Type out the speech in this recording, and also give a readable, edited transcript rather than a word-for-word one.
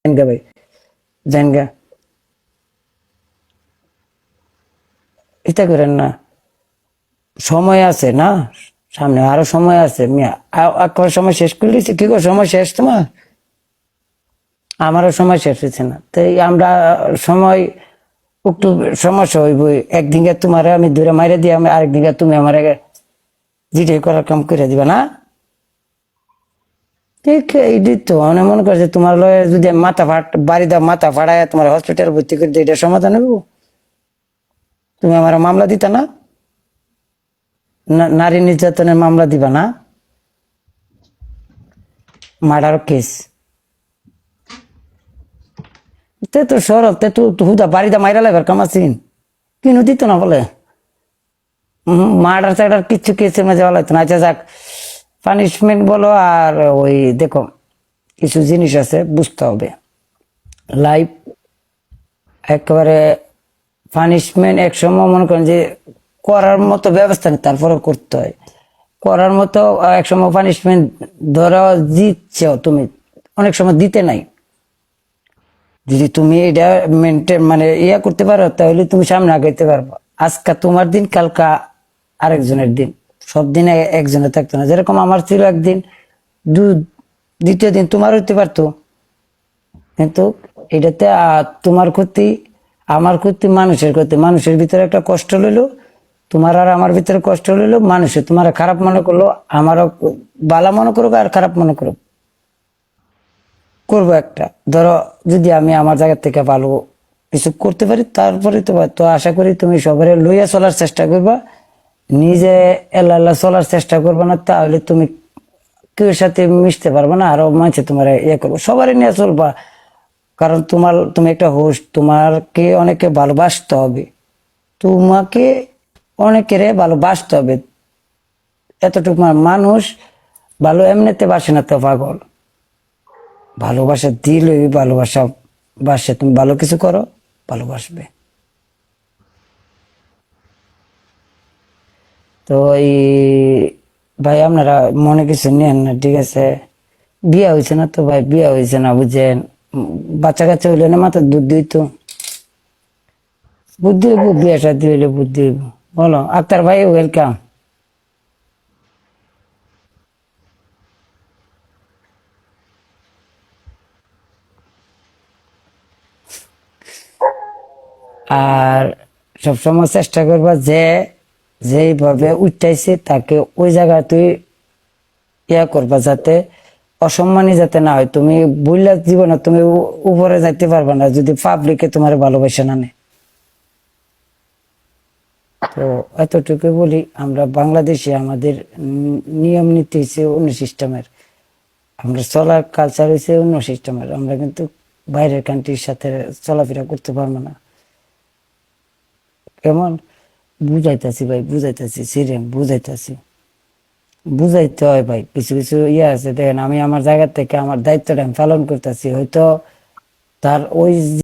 জানগা ভাই, জানগা, এটা করেন না, সময় আছে না, সামনে আরো সময় আছে মিয়া। একবার সময় শেষ করে দিয়েছি, কি করে সময় শেষ তোমার? আমারও সময় শেষ হয়েছে না, তাই আমরা সময় একটু সমস্যা হইব। একদিকে তোমার আমি দূরে মাইরে দিয়ে আমি আরেকদিকে তুমি আমার যেটাই করার কাম করে দিবা না। ঠিক এইটাই তো আমি মনে করছি তোমার লয়ে যদি আমি মাথা বাড়িতে মাথা ফাড়ায় তোমার হসপিটাল ভর্তি করে দিই, এটা সমাধান হইব? তুমি আমার মামলা দিতা না? নারী নির্যাতনের মামলা দিবা না? মার্ডার কেস তে তো সরব, তে তো হুদা বাড়িতে মাইরা লাইবার কাম আছিন, কিনু দিত না বলে। মার্ডার টার্ডার কিচ্ছু কেসের মাঝে বলা হতো না। আচ্ছা যাক, পানিশমেন্ট বলো আর ওই দেখো, কিছু জিনিস আছে বুঝতে হবে। লাইফ একেবারে পানিশমেন্ট এক সময় মনে করেন যে করার মতো ব্যবস্থা নেই, তারপরে করতে হয় করার মতো। এক সময় পানিশমেন্ট ধরো দিচ্ছ তুমি, অনেক সময় দিতে নাই। যদি তুমি এটা মেনটেন মানে ইয়া করতে পারো, তাহলে তুমি সামনে আগাইতে পারবো। আজকা তোমার দিন, কালকা আরেকজনের দিন, সব দিন একজনের থাকতো না। যেরকম আমার ছিল একদিন, দ্বিতীয় দিন তোমার হইতে পারতো। কিন্তু এটাতে তোমার ক্ষতি, আমার ক্ষতি, মানুষের ক্ষতি। মানুষের ভিতরে একটা কষ্ট লইলো, তোমার আর আমার ভিতরে কষ্ট লইলো, মানুষে তোমার খারাপ মনে করলো, আমারও বালা মনে করুক আর খারাপ মনে করুক, করবো একটা। ধরো যদি আমি আমার জায়গা থেকে ভালো কিছু করতে পারি, তারপরে তো আশা করি তুমি সবাই লইয়া চলার চেষ্টা করবা, নিজে এল্লা এল্লা চলার চেষ্টা করবা না, তাহলে তুমি কেউ সাথে মিশতে পারবে না। আরো মানুষে তোমার ইয়ে করবো, সবারই নিয়ে চলবা। কারণ তুমি একটা হোস্ট, তোমাকে অনেকে ভালোবাসতে হবে, তোমাকে অনেকের ভালোবাসতে হবে। এতটুকু মানুষ ভালো এমনিতে বাসে না তো পাগল, ভালোবাসা দিলে ভালোবাসা বাসে। তুমি ভালো কিছু করো, ভালোবাসবে। তো এই ভাই আপনারা মনে কিছু নেন না, ঠিক আছে? বিয়া হয়েছে না তো ভাই, বিয়া হয়েছে না বুঝছেন, বাচ্চা কাচ্চা হইলে না মাথা দুধ দিত, বুদ্ধি হইব, বিয়া শাদী হইলে বুদ্ধি হইব। বলো আক্তার ভাই, ওয়েলকাম। আর সবসময় চেষ্টা করবা যে যেইভাবে উঠাইছে তাকে ওই জায়গায় তুই ইয়া করবা, যাতে অসম্মানী যাতে না হয়। তুমি বললা জীবনে তুমি উপরে যাইতে পারবা না যদি পাবলিকে তোমার ভালোবাসা না নেয়। তো এতটুকু বলি, আমরা বাংলাদেশে আমাদের নিয়ম নীতি হচ্ছে অন্য সিস্টেমের, আমরা চলার কালচার হচ্ছে অন্য সিস্টেমের। আমরা কিন্তু বাইরের কান্ট্রির সাথে চলাফেরা করতে পারবো না। কেমন বুঝাইতেছি ভাই, বুঝাইতেছি সিরিয়াম, বুঝাইতেছি, বুঝাইতে হয় ভাই। কিছু কিছু ইয়ে আছে, দেখেন আমি আমার জায়গা থেকে আমার দায়িত্বটা আমি পালন করতেছি, হয়তো তার ওই